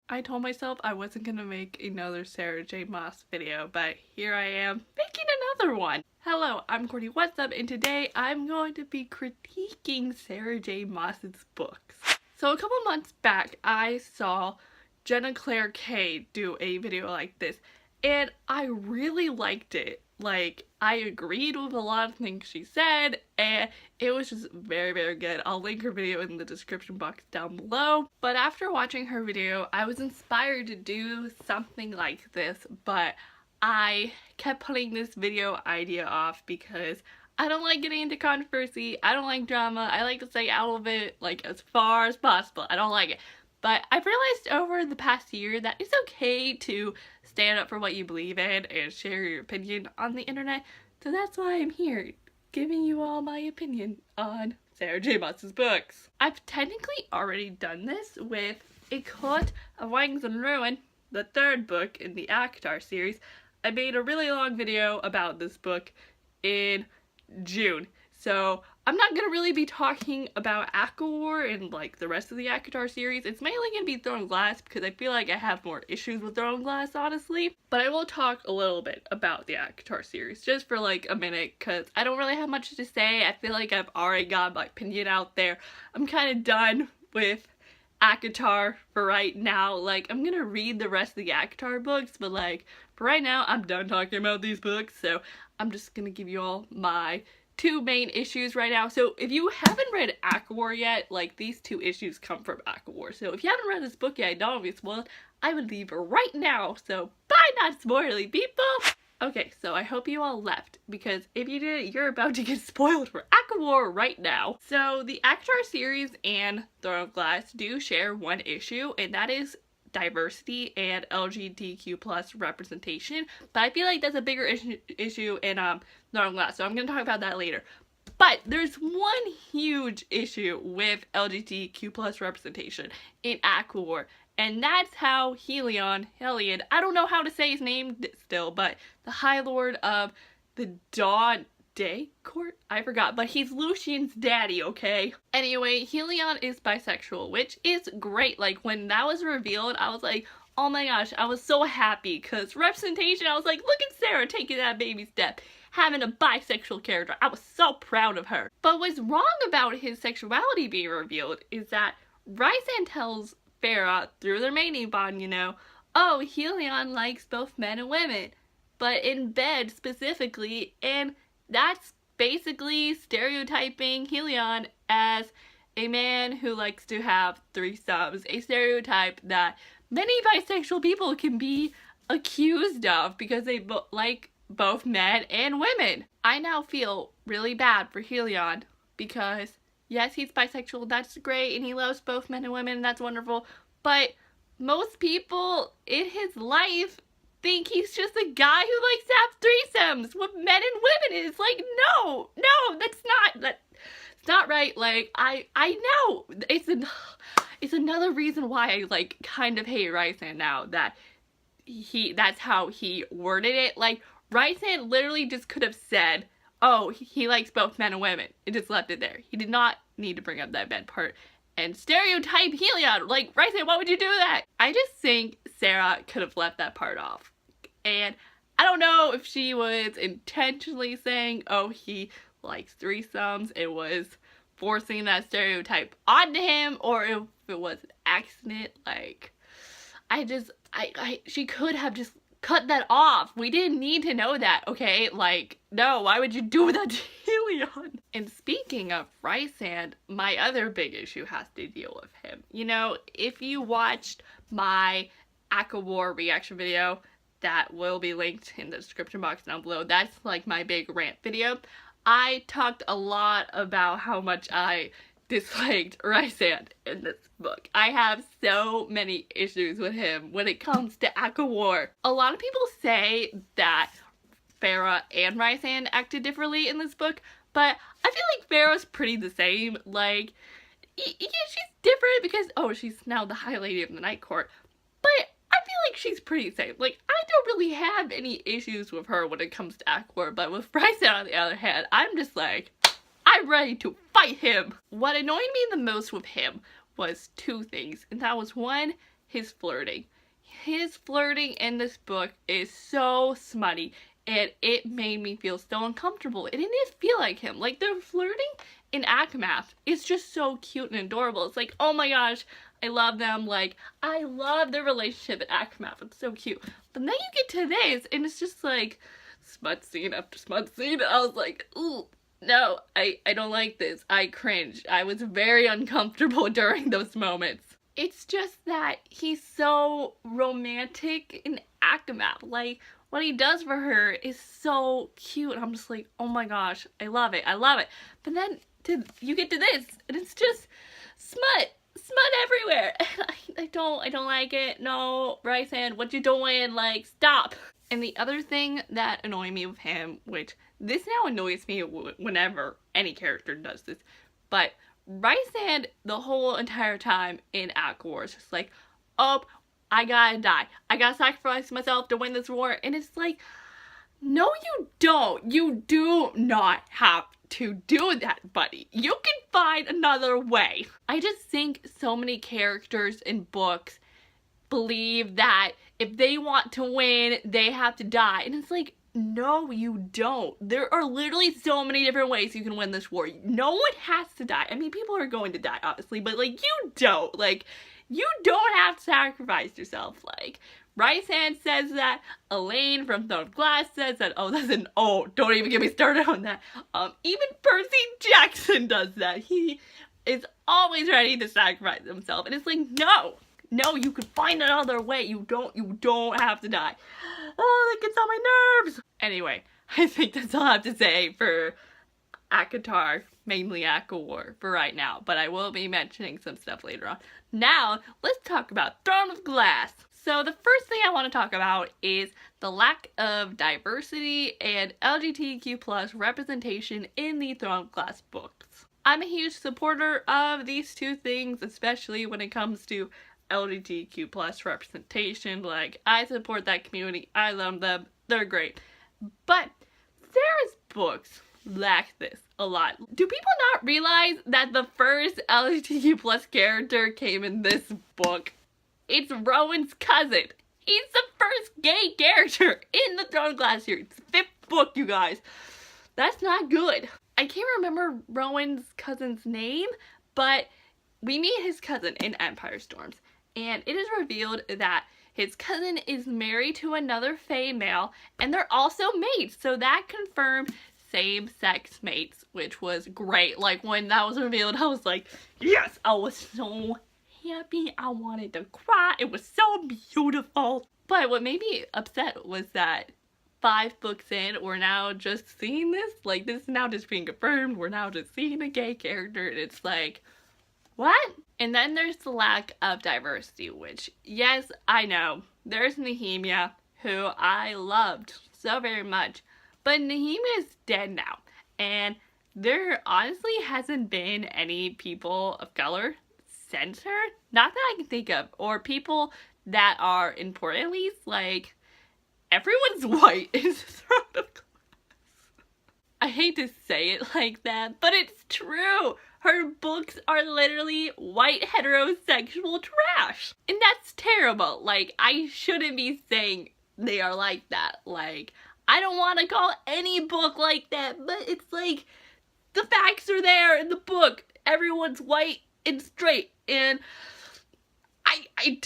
I told myself I wasn't gonna make another Sarah J. Maas video, but here I am making another one. Hello, I'm Courtney, what's up? And today I'm going to be critiquing Sarah J. Maas's books. So a couple months back, I saw Jenna Claire K do a video like this, and I really liked it. Like, I agreed with a lot of things she said, and it was just very, very good. I'll link her video in the description box down below. But after watching her video, I was inspired to do something like this, but I kept putting this video idea off because I don't like getting into controversy, I don't like drama, I like to stay out of it like as far as possible. I don't like it. But I've realized over the past year that it's okay to stand up for what you believe in and share your opinion on the internet. So that's why I'm here, giving you all my opinion on Sarah J. Maas's books. I've technically already done this with A Court of Wings and Ruin, the third book in the ACOTAR series. I made a really long video about this book in June. So I'm not going to really be talking about ACOTAR and like the rest of the ACOTAR series. It's mainly going to be Throne Glass because I feel like I have more issues with Throne Glass, honestly. But I will talk a little bit about the ACOTAR series just for like a minute because I don't really have much to say. I feel like I've already got my opinion out there. I'm kind of done with ACOTAR for right now. Like, I'm gonna read the rest of the ACOTAR books, but like for right now I'm done talking about these books, so I'm just gonna give you all my two main issues right now. So if you haven't read ACOTAR yet, like these two issues come from ACOTAR. So if you haven't read this book yet, don't be spoiled, I would leave right now. So bye, not spoiling people. Okay, so I hope you all left, because if you did, you're about to get spoiled for ACOTAR right now. So the ACOTAR series and Throne of Glass do share one issue, and that is diversity and LGBTQ plus representation. But I feel like that's a bigger issue in Throne of Glass, so I'm going to talk about that later. But there's one huge issue with LGBTQ plus representation in ACOTAR, and that's how Helion, I don't know how to say his name still, but the High Lord of the Dawn Day Court? I forgot, but he's Lucian's daddy, okay? Anyway, Helion is bisexual, which is great. Like, when that was revealed, I was like, oh my gosh, I was so happy, because representation, I was like, look at Sarah taking that baby step, having a bisexual character. I was so proud of her. But what's wrong about his sexuality being revealed is that Rhysand tells Farah through their mating bond, you know, oh, Helion likes both men and women, but in bed specifically, and that's basically stereotyping Helion as a man who likes to have threesomes, a stereotype that many bisexual people can be accused of because they like both men and women. I now feel really bad for Helion because yes, he's bisexual, that's great, and he loves both men and women, and that's wonderful, but most people in his life think he's just a guy who likes to have threesomes with men and women. It's like, no, that's not right. Like, I know, it's another reason why I, like, kind of hate Rhysand now, that that's how he worded it. Like, Rhysand literally just could have said, oh, he likes both men and women, and just left it there. He did not need to bring up that bed part and stereotype Helion. Like, Rhysand, why would you do that? I just think Sarah could have left that part off. And I don't know if she was intentionally saying, oh, he likes threesomes, it was forcing that stereotype onto him, or if it was an accident. Like, she could have just cut that off. We didn't need to know that, okay? Like, no, why would you do that to Helion? And speaking of Rhysand, my other big issue has to deal with him. You know, if you watched my ACOTAR reaction video, that will be linked in the description box down below, that's like my big rant video, I talked a lot about how much I disliked Rhysand in this book. I have so many issues with him when it comes to ACOTAR. A lot of people say that Farah and Rhysand acted differently in this book, but I feel like Farah's pretty the same. Like, yeah, she's different because, oh, she's now the High Lady of the Night Court, but I feel like she's pretty the same. Like, I don't really have any issues with her when it comes to ACOTAR, but with Rhysand on the other hand, I'm just like, I'm ready to fight him. What annoyed me the most with him was two things, and that was one, his flirting. His flirting in this book is so smutty, and it made me feel so uncomfortable. It didn't feel like him. Like, the flirting in ACOTAR is just so cute and adorable. It's like, oh my gosh, I love them. Like, I love their relationship in ACOTAR. It's so cute. But then you get to this, and it's just like smut scene after smut scene. I was like, ooh, no, I don't like this. I cringed. I was very uncomfortable during those moments. It's just that he's so romantic in ACOTAR. Like, what he does for her is so cute. I'm just like, oh my gosh, I love it. I love it. But then you get to this, and it's just smut everywhere. I don't like it. No, Rhysand, what you doing? Like, stop. And the other thing that annoyed me with him, which this now annoys me whenever any character does this, but Rhysand the whole entire time in ACOTAR is just like, oh, I gotta die. I gotta sacrifice myself to win this war. And it's like, no you don't. You do not have to do that, buddy. You can find another way. I just think so many characters in books believe that if they want to win, they have to die. And it's like, no, you don't. There are literally so many different ways you can win this war. No one has to die. I mean, people are going to die, obviously, but, like, you don't. Like, you don't have to sacrifice yourself. Like, Rhysand says that. Elaine from Throne of Glass says that. Oh, don't even get me started on that. Even Percy Jackson does that. He is always ready to sacrifice himself. And it's like, no, you can find another way. You don't have to die. Oh, that gets on my nerves. Anyway, I think that's all I have to say for ACOTAR, mainly ACOTAR, for right now. But I will be mentioning some stuff later on. Now, let's talk about Throne of Glass. So the first thing I want to talk about is the lack of diversity and LGBTQ+ representation in the Throne of Glass books. I'm a huge supporter of these two things, especially when it comes to LGBTQ+ representation. Like, I support that community. I love them. They're great. But Sarah's books lack this a lot. Do people not realize that the first LGBTQ+ character came in this book? It's Rowan's cousin. He's the first gay character in the Throne of Glass series. 5th book, you guys. That's not good. I can't remember Rowan's cousin's name, but we meet his cousin in Empire Storms. And it is revealed that his cousin is married to another Fae male, and they're also mates. So that confirmed same-sex mates, which was great. Like, when that was revealed, I was like, yes! I was so happy. I wanted to cry. It was so beautiful. But what made me upset was that 5 books in, we're now just seeing this. Like, this is now just being confirmed. We're now just seeing a gay character, and it's like, what? And then there's the lack of diversity, which, yes, I know, there's Nehemia, who I loved so very much, but Nehemia is dead now, and there honestly hasn't been any people of color since her, not that I can think of, or people that are important at least. Like, everyone's white in Throne of Glass. I hate to say it like that, but it's true. Her books are literally white heterosexual trash. And that's terrible. Like, I shouldn't be saying they are like that. Like, I don't want to call any book like that, but it's like, the facts are there in the book. Everyone's white and straight, and I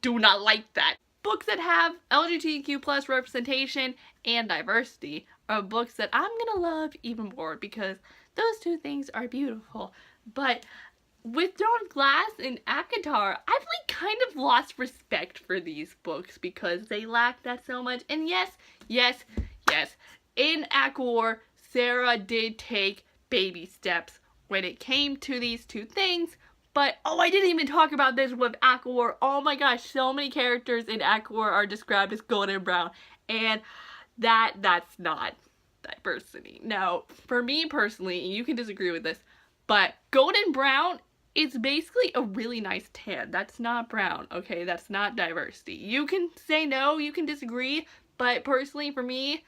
do not like that. Books that have LGBTQ+ representation and diversity are books that I'm gonna love even more, because those two things are beautiful. But with Throne of Glass and ACOTAR, I've like kind of lost respect for these books because they lack that so much. And yes, in ACOTAR, Sarah did take baby steps when it came to these two things. But, oh, I didn't even talk about this with ACOTAR. Oh my gosh, so many characters in ACOTAR are described as golden brown. And that's not diversity. Now, for me personally, and you can disagree with this, but golden brown is basically a really nice tan. That's not brown, okay? That's not diversity. You can say no, you can disagree, but personally for me,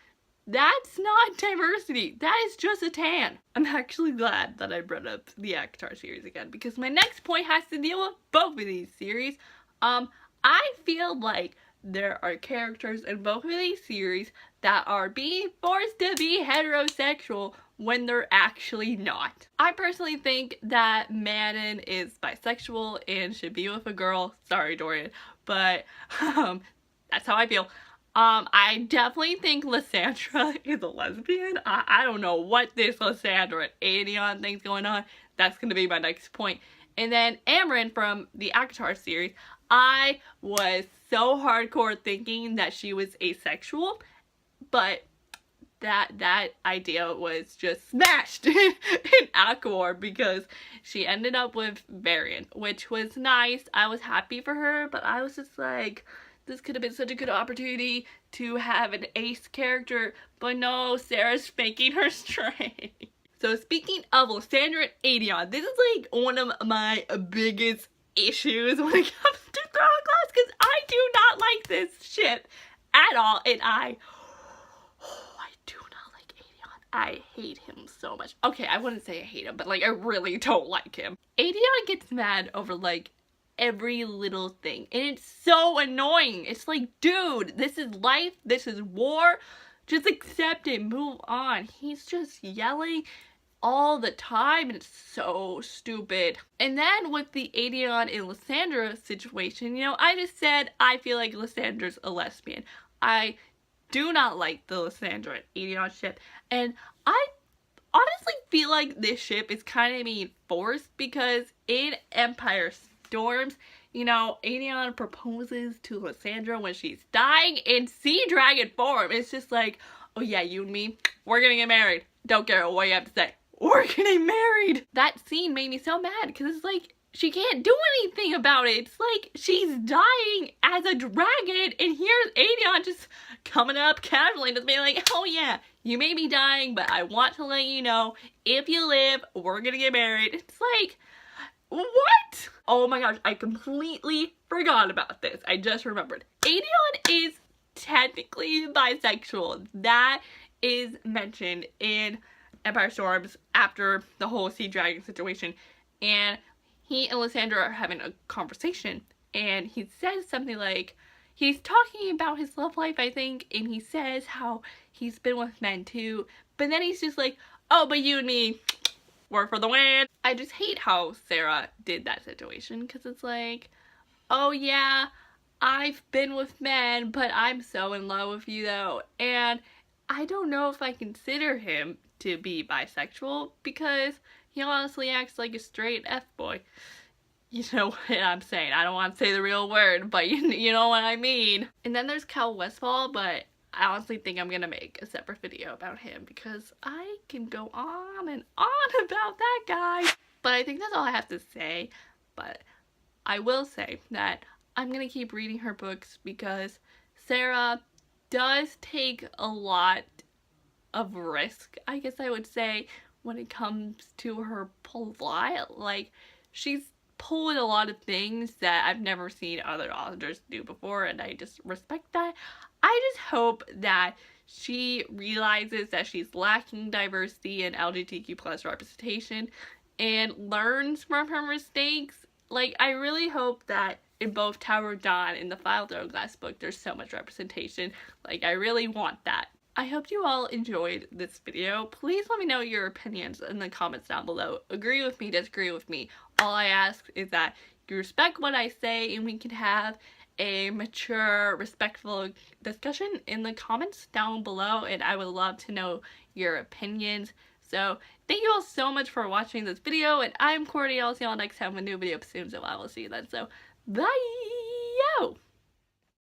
that's not diversity. That is just a tan. I'm actually glad that I brought up the ACOTAR series again, because my next point has to deal with both of these series. I I feel like there are characters in both of these series that are being forced to be heterosexual when they're actually not. I personally think that Manon is bisexual and should be with a girl. Sorry, Dorian, but that's how I feel. I definitely think Lysandra is a lesbian. I don't know what this Lysandra and Aegon thing's going on. That's gonna be my next point. And then Amren from the ACOTAR series, I was so hardcore thinking that she was asexual, but that idea was just smashed in ACOTAR because she ended up with Varian, which was nice. I was happy for her, but I was just like, this could have been such a good opportunity to have an ace character, but no, Sarah's making her straight. So speaking of Lysandra and Aegon, this is like one of my biggest issues when it comes to Throne Glass, because I do not like this ship at all, and I do not like Aegon. I hate him so much. Okay, I wouldn't say I hate him, but like I really don't like him. Aegon gets mad over like every little thing, and it's so annoying. It's like, dude, this is life, this is war, just accept it, move on. He's just yelling all the time, and it's so stupid. And then with the Aegon and Lysandra situation, you know, I just said I feel like Lysandra's a lesbian. I do not like the Lysandra and Aegon ship, and I honestly feel like this ship is kind of being forced because in Empire Storms, you know, Aegon proposes to Lysandra when she's dying in sea dragon form. It's just like, oh yeah, you and me, we're gonna get married. Don't care what you have to say. We're getting married. That scene made me so mad because it's like, she can't do anything about it. It's like she's dying as a dragon, and here's Aegon just coming up casually and just being like, oh yeah, you may be dying, but I want to let you know, if you live, we're gonna get married. It's like, what? Oh my gosh, I completely forgot about this. I just remembered. Aegon is technically bisexual. That is mentioned in Empire Storms after the whole Sea Dragon situation. And he and Lysandra are having a conversation. And he says something like, he's talking about his love life, I think. And he says how he's been with men too. But then he's just like, oh, but you and me, we're for the win. I just hate how Sarah did that situation, because it's like, oh yeah, I've been with men, but I'm so in love with you though. And I don't know if I consider him to be bisexual because he honestly acts like a straight F-boy. You know what I'm saying. I don't want to say the real word, but you know what I mean. And then there's Cal Westfall, but I honestly think I'm gonna make a separate video about him because I can go on and on about that guy. But I think that's all I have to say. But I will say that I'm gonna keep reading her books because Sarah does take a lot of risk, I guess I would say, when it comes to her plot. Like, she's pulled a lot of things that I've never seen other authors do before, and I just respect that. I just hope that she realizes that she's lacking diversity and LGBTQ+ representation and learns from her mistakes. Like, I really hope that in both Tower of Dawn and the Final Throne Glass book, there's so much representation. Like, I really want that. I hope you all enjoyed this video. Please let me know your opinions in the comments down below. Agree with me, disagree with me. All I ask is that you respect what I say and we can have a mature, respectful discussion in the comments down below, and I would love to know your opinions. So thank you all so much for watching this video, and I'm Cordy. I'll see y'all next time with a new video soon, so I will see you then. So bye!